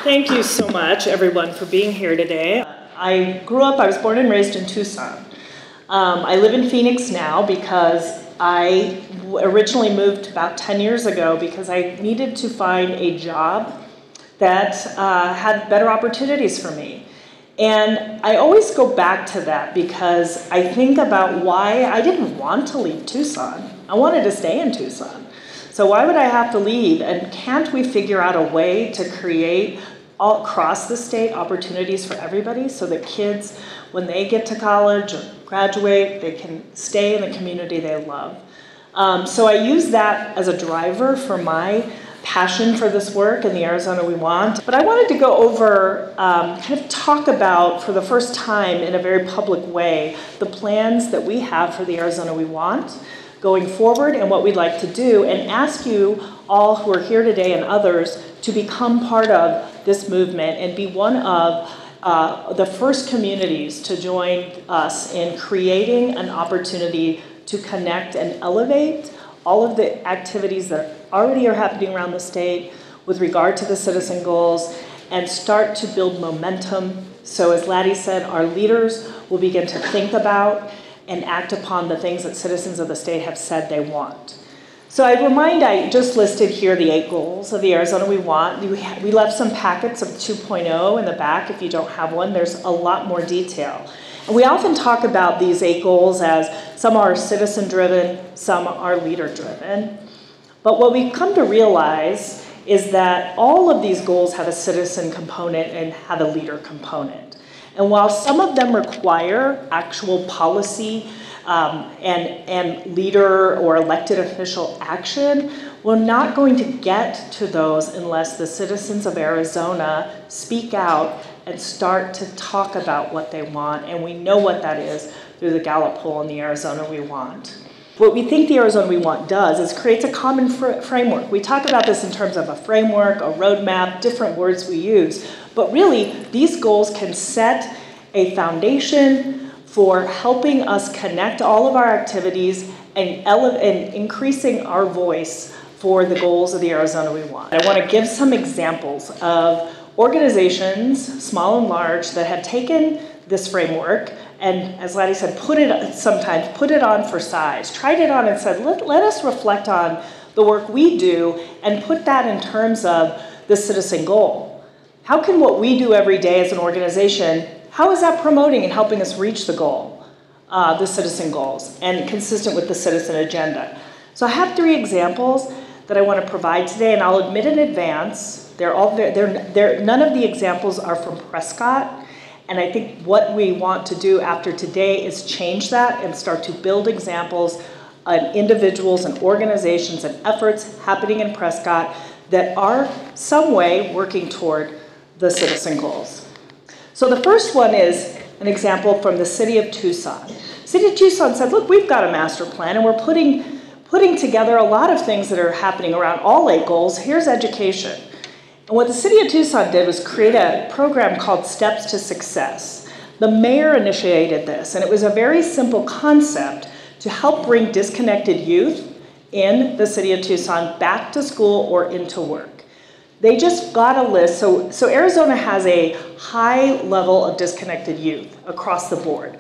Thank you so much, everyone, for being here today. I was born and raised in Tucson. I live in Phoenix now because I originally moved about 10 years ago because I needed to find a job that had better opportunities for me. And I always go back to that because I think about why I didn't want to leave Tucson. I wanted to stay in Tucson. So why would I have to leave? And can't we figure out a way to create all across the state opportunities for everybody so that kids, when they get to college or graduate, they can stay in the community they love? So I use that as a driver for my passion for this work in the Arizona We Want. But I wanted to go over, kind of talk about, for the first time in a very public way, the plans that we have for the Arizona We Want going forward and what we'd like to do, and ask you all who are here today and others to become part of this movement and be one of the first communities to join us in creating an opportunity to connect and elevate all of the activities that already are happening around the state with regard to the citizen goals and start to build momentum. So as Laddie said, our leaders will begin to think about and act upon the things that citizens of the state have said they want. So I just listed here the 8 goals of the Arizona We Want. We left some packets of 2.0 in the back. If you don't have one, there's a lot more detail. And we often talk about these 8 goals as some are citizen-driven, some are leader-driven. But what we've come to realize is that all of these goals have a citizen component and have a leader component. And while some of them require actual policy and leader or elected official action, we're not going to get to those unless the citizens of Arizona speak out and start to talk about what they want. And we know what that is through the Gallup poll in the Arizona We Want. What we think the Arizona We Want does is creates a common framework. We talk about this in terms of a framework, a roadmap, different words we use. But really, these goals can set a foundation for helping us connect all of our activities and increasing our voice for the goals of the Arizona We Want. I want to give some examples of organizations, small and large, that have taken this framework and, as Laddie said, put it on for size, tried it on and said, let us reflect on the work we do and put that in terms of the citizen goal. How can what we do every day as an organization, how is that promoting and helping us reach the goal, the citizen goals, and consistent with the citizen agenda? So I have 3 examples that I want to provide today, and I'll admit in advance, none of the examples are from Prescott. And I think what we want to do after today is change that and start to build examples of individuals and organizations and efforts happening in Prescott that are some way working toward the citizen goals. So the first one is an example from the city of Tucson. The city of Tucson said, look, we've got a master plan and we're putting together a lot of things that are happening around all 8 goals. Here's education. And what the city of Tucson did was create a program called Steps to Success. The mayor initiated this, and it was a very simple concept to help bring disconnected youth in the city of Tucson back to school or into work. They just got a list. So Arizona has a high level of disconnected youth across the board.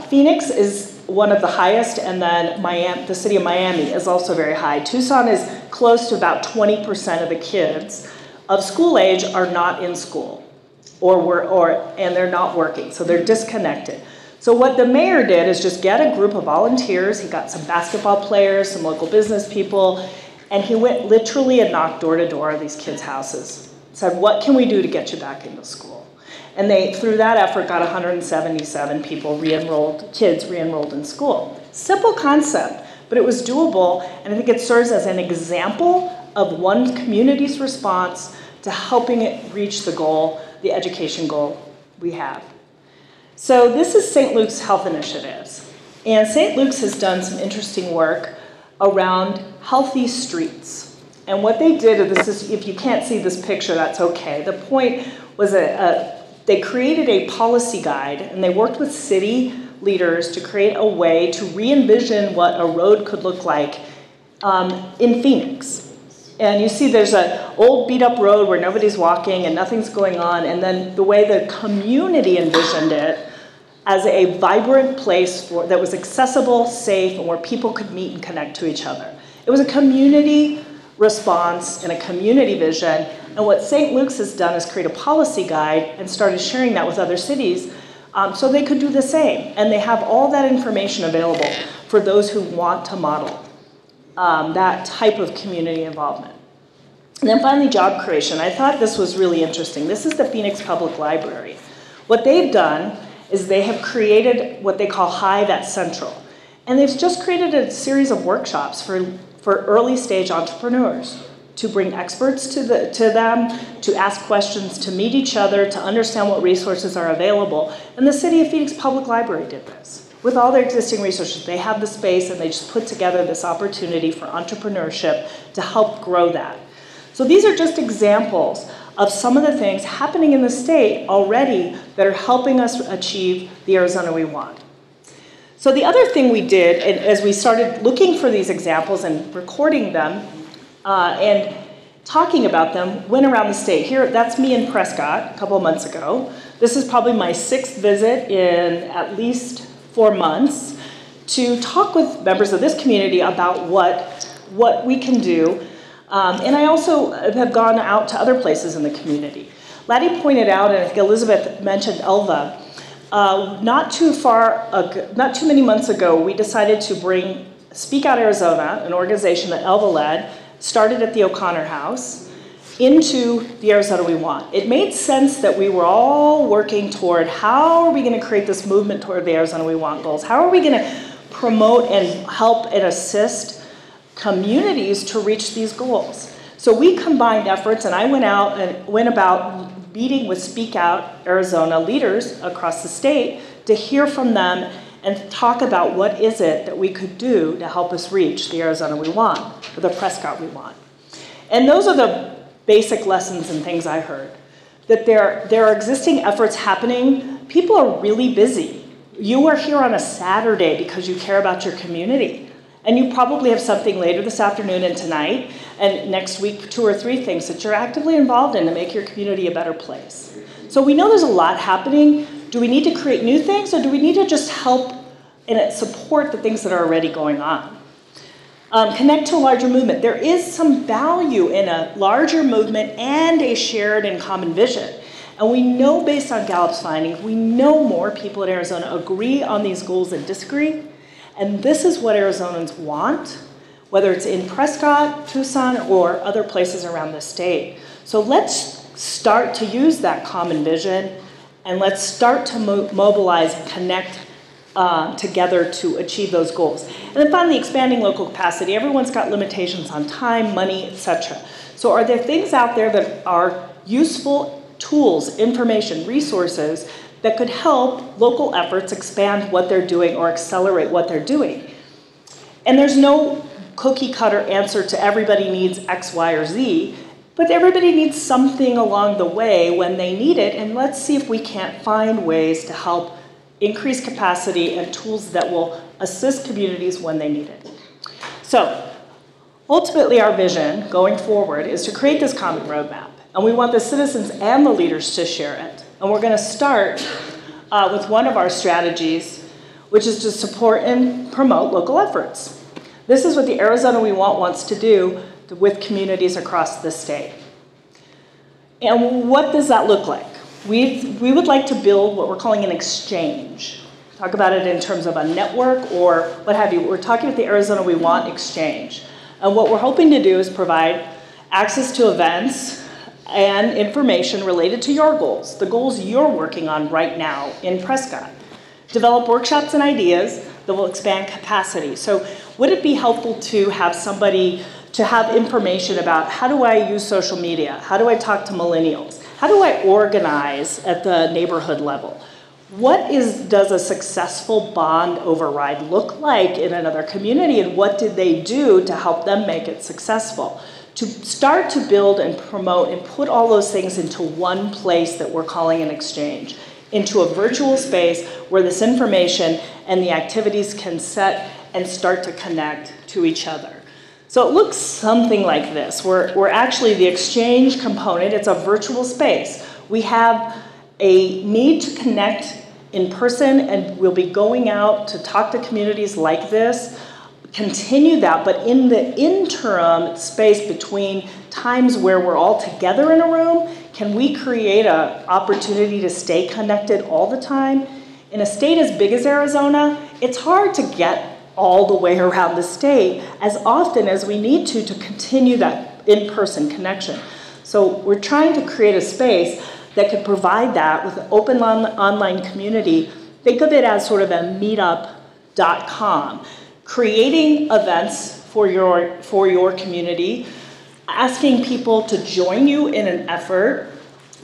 Phoenix is one of the highest, and then the city of Miami is also very high. Tucson is close to about 20% of the kids of school age are not in school, and they're not working, so they're disconnected. So what the mayor did is just get a group of volunteers. He got some basketball players, some local business people, and he went literally and knocked door to door of these kids' houses. Said, what can we do to get you back into school? And they, through that effort, got 177 kids re-enrolled in school. Simple concept, but it was doable, and I think it serves as an example of one community's response to helping it reach the goal, the education goal we have. So this is St. Luke's Health Initiatives. And St. Luke's has done some interesting work around healthy streets. And what they did, if you can't see this picture, that's okay. The point was they created a policy guide, and they worked with city leaders to create a way to re-envision what a road could look like in Phoenix. And you see there's an old beat up road where nobody's walking and nothing's going on, and then the way the community envisioned it as a vibrant place that was accessible, safe, and where people could meet and connect to each other. It was a community response and a community vision, and what St. Luke's has done is create a policy guide and started sharing that with other cities so they could do the same. And they have all that information available for those who want to model that type of community involvement. And then finally, job creation. I thought this was really interesting. This is the Phoenix Public Library. What they've done is they have created what they call Hive at Central. And they've just created a series of workshops for early stage entrepreneurs to bring experts to them, to ask questions, to meet each other, to understand what resources are available. And the City of Phoenix Public Library did this. With all their existing resources, they have the space and they just put together this opportunity for entrepreneurship to help grow that. So these are just examples of some of the things happening in the state already that are helping us achieve the Arizona we want. So the other thing we did, as we started looking for these examples and recording them and talking about them, went around the state. Here, that's me in Prescott a couple of months ago. This is probably my 6th visit in at least 4 months to talk with members of this community about what we can do. And I also have gone out to other places in the community. Laddie pointed out, and I think Elizabeth mentioned Elva, not too many months ago, we decided to bring Speak Out Arizona, an organization that Elva led, started at the O'Connor House, into the Arizona we want. It made sense that we were all working toward how are we going to create this movement toward the Arizona we want goals? How are we going to promote and help and assist communities to reach these goals? So we combined efforts, and I went about meeting with Speak Out Arizona leaders across the state to hear from them and talk about what is it that we could do to help us reach the Arizona we want, or the Prescott we want. And those are the basic lessons and things I heard. That there are existing efforts happening. People are really busy. You are here on a Saturday because you care about your community. And you probably have something later this afternoon and tonight, and next week, 2 or 3 things that you're actively involved in to make your community a better place. So we know there's a lot happening. Do we need to create new things, or do we need to just help and support the things that are already going on? Connect to a larger movement. There is some value in a larger movement and a shared and common vision. And we know based on Gallup's findings, we know more people in Arizona agree on these goals than disagree. And this is what Arizonans want, whether it's in Prescott, Tucson, or other places around the state. So let's start to use that common vision, and let's start to mobilize and connect together to achieve those goals. And then finally, expanding local capacity. Everyone's got limitations on time, money, etc. So are there things out there that are useful tools, information, resources that could help local efforts expand what they're doing or accelerate what they're doing? And there's no cookie cutter answer to everybody needs X, Y, or Z, but everybody needs something along the way when they need it, and let's see if we can't find ways to help increase capacity and tools that will assist communities when they need it. So ultimately our vision going forward is to create this common roadmap, and we want the citizens and the leaders to share it. And we're going to start with one of our strategies, which is to support and promote local efforts. This is what the Arizona We Want wants to do with communities across the state. And what does that look like? We would like to build what we're calling an exchange. Talk about it in terms of a network or what have you. We're talking about the Arizona We Want exchange. And what we're hoping to do is provide access to events and information related to your goals, the goals you're working on right now in Prescott. Develop workshops and ideas that will expand capacity. So would it be helpful to have somebody to have information about how do I use social media? How do I talk to millennials? How do I organize at the neighborhood level? What does a successful bond override look like in another community, and what did they do to help them make it successful? To start to build and promote and put all those things into one place that we're calling an exchange, into a virtual space where this information and the activities can set and start to connect to each other. So it looks something like this. We're actually the exchange component. It's a virtual space. We have a need to connect in person, and we'll be going out to talk to communities like this, continue that, but in the interim space between times where we're all together in a room, can we create an opportunity to stay connected all the time? In a state as big as Arizona, it's hard to get all the way around the state as often as we need to continue that in-person connection. So we're trying to create a space that could provide that with an open online community. Think of it as sort of a meetup.com, creating events for your community, asking people to join you in an effort,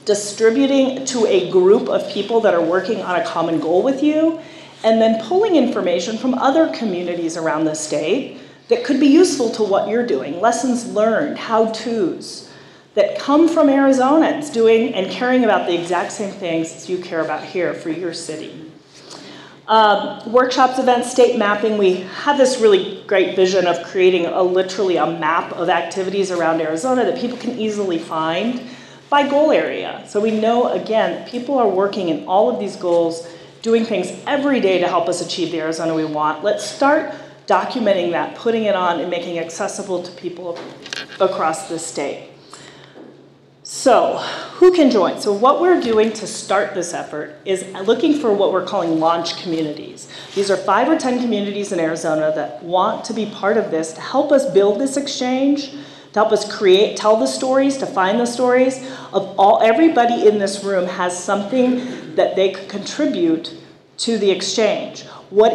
distributing to a group of people that are working on a common goal with you, and then pulling information from other communities around the state that could be useful to what you're doing, lessons learned, how-tos that come from Arizonans doing and caring about the exact same things as you care about here for your city. Workshops, events, state mapping. We have this really great vision of creating literally a map of activities around Arizona that people can easily find by goal area. So we know, again, people are working in all of these goals, doing things every day to help us achieve the Arizona we want. Let's start documenting that, putting it on, and making it accessible to people across the state. So who can join? So what we're doing to start this effort is looking for what we're calling launch communities. These are 5 or 10 communities in Arizona that want to be part of this, to help us build this exchange, to help us tell the stories, to find the stories of everybody in this room has something that they could contribute to the exchange. What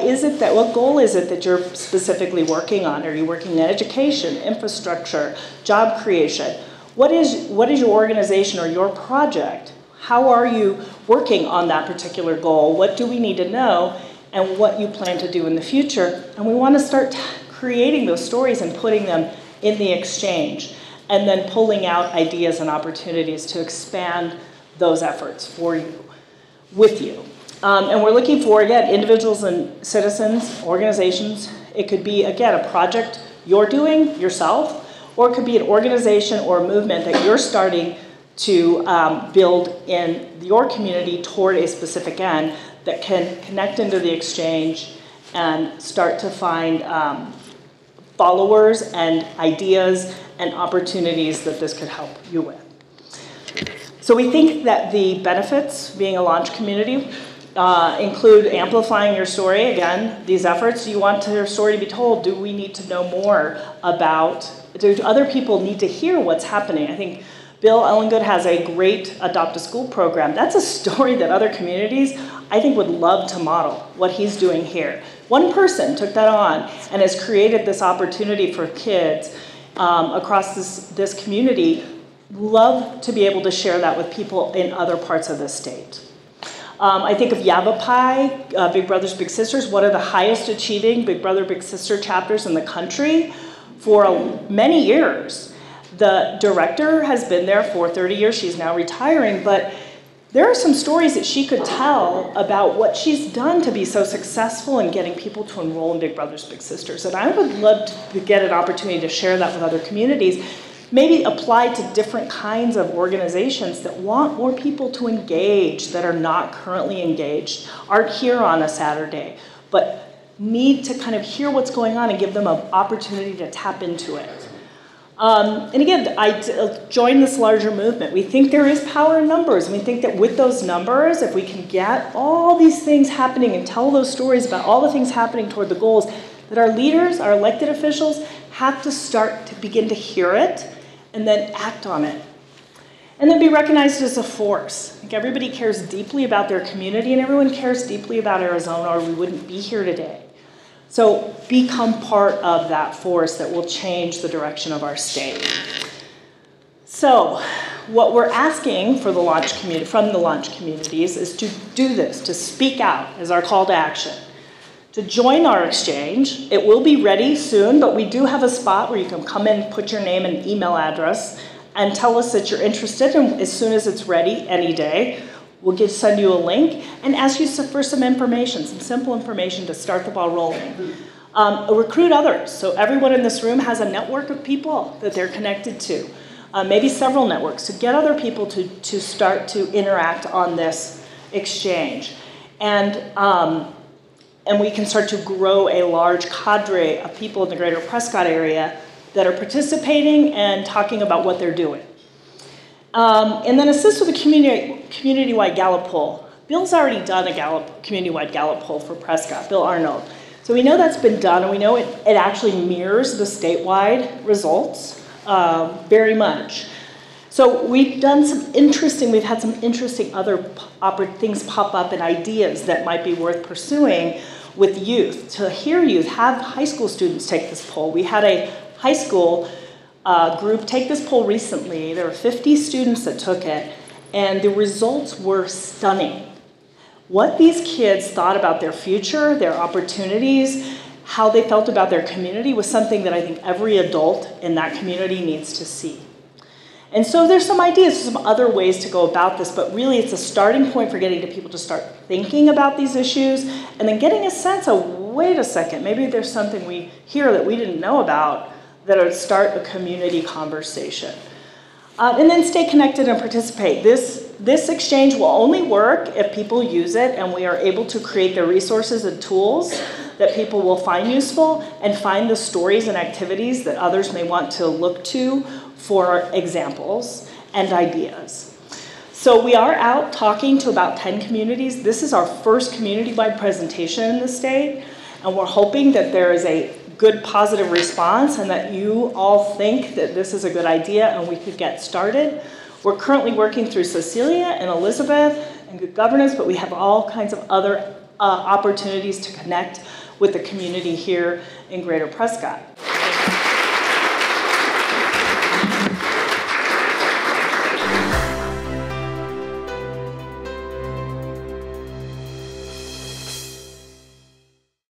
goal is it that you're specifically working on? Are you working in education, infrastructure, job creation? What is your organization or your project? How are you working on that particular goal? What do we need to know, and what you plan to do in the future? And we want to start creating those stories and putting them in the exchange, and then pulling out ideas and opportunities to expand those efforts for you, with you. And we're looking for, again, individuals and citizens, organizations. It could be, again, a project you're doing yourself, or it could be an organization or a movement that you're starting to build in your community toward a specific end that can connect into the exchange and start to find followers and ideas and opportunities that this could help you with. So we think that the benefits being a launch community include amplifying your story. Again, these efforts, do you want your story to be told? Do we need to know more about, do other people need to hear what's happening? I think Bill Ellengood has a great Adopt a School program. That's a story that other communities, I think, would love to model what he's doing here. One person took that on and has created this opportunity for kids across this community. Love to be able to share that with people in other parts of the state. I think of Yavapai, Big Brothers Big Sisters, one of the highest achieving Big Brother Big Sister chapters in the country for many years. The director has been there for 30 years. She's now retiring, but there are some stories that she could tell about what she's done to be so successful in getting people to enroll in Big Brothers Big Sisters. And I would love to get an opportunity to share that with other communities, maybe apply to different kinds of organizations that want more people to engage, that are not currently engaged, aren't here on a Saturday, but need to kind of hear what's going on and give them an opportunity to tap into it. And again, I joined this larger movement. We think there is power in numbers, and we think that with those numbers, if we can get all these things happening and tell those stories about all the things happening toward the goals, that our leaders, our elected officials, have to start to begin to hear it and then act on it. And then be recognized as a force. I think everybody cares deeply about their community, and everyone cares deeply about Arizona, or we wouldn't be here today. So become part of that force that will change the direction of our state. So what we're asking for the launch community, from the launch communities, is to do this, to speak out as our call to action, to join our exchange. It will be ready soon, but we do have a spot where you can come in, put your name and email address, and tell us that you're interested, and as soon as it's ready, any day, we'll send you a link and ask you for some information, some simple information to start the ball rolling. Recruit others. So everyone in this room has a network of people that they're connected to. Maybe several networks, to get other people to start to interact on this exchange. And we can start to grow a large cadre of people in the greater Prescott area that are participating and talking about what they're doing. And then assist with a community-wide Gallup poll. Bill's already done a community-wide Gallup poll for Prescott, Bill Arnold. So we know that's been done, and we know it actually mirrors the statewide results very much. So we've had some interesting other things pop up and ideas that might be worth pursuing with youth. To hear youth, have high school students take this poll. We had a high school group take this poll recently. There were 50 students that took it, and the results were stunning. What these kids thought about their future, their opportunities, how they felt about their community was something that I think every adult in that community needs to see. And so there's some ideas, some other ways to go about this, but really it's a starting point for getting people to start thinking about these issues and then getting a sense of, wait a second, maybe there's something we hear that we didn't know about that would start a community conversation. And then stay connected and participate. This exchange will only work if people use it and we are able to create the resources and tools that people will find useful and find the stories and activities that others may want to look to for examples and ideas. So we are out talking to about 10 communities. This is our first community-wide presentation in the state, and we're hoping that there is a good positive response and that you all think that this is a good idea and we could get started. We're currently working through Cecilia and Elizabeth and Good Governance, but we have all kinds of other opportunities to connect with the community here in Greater Prescott.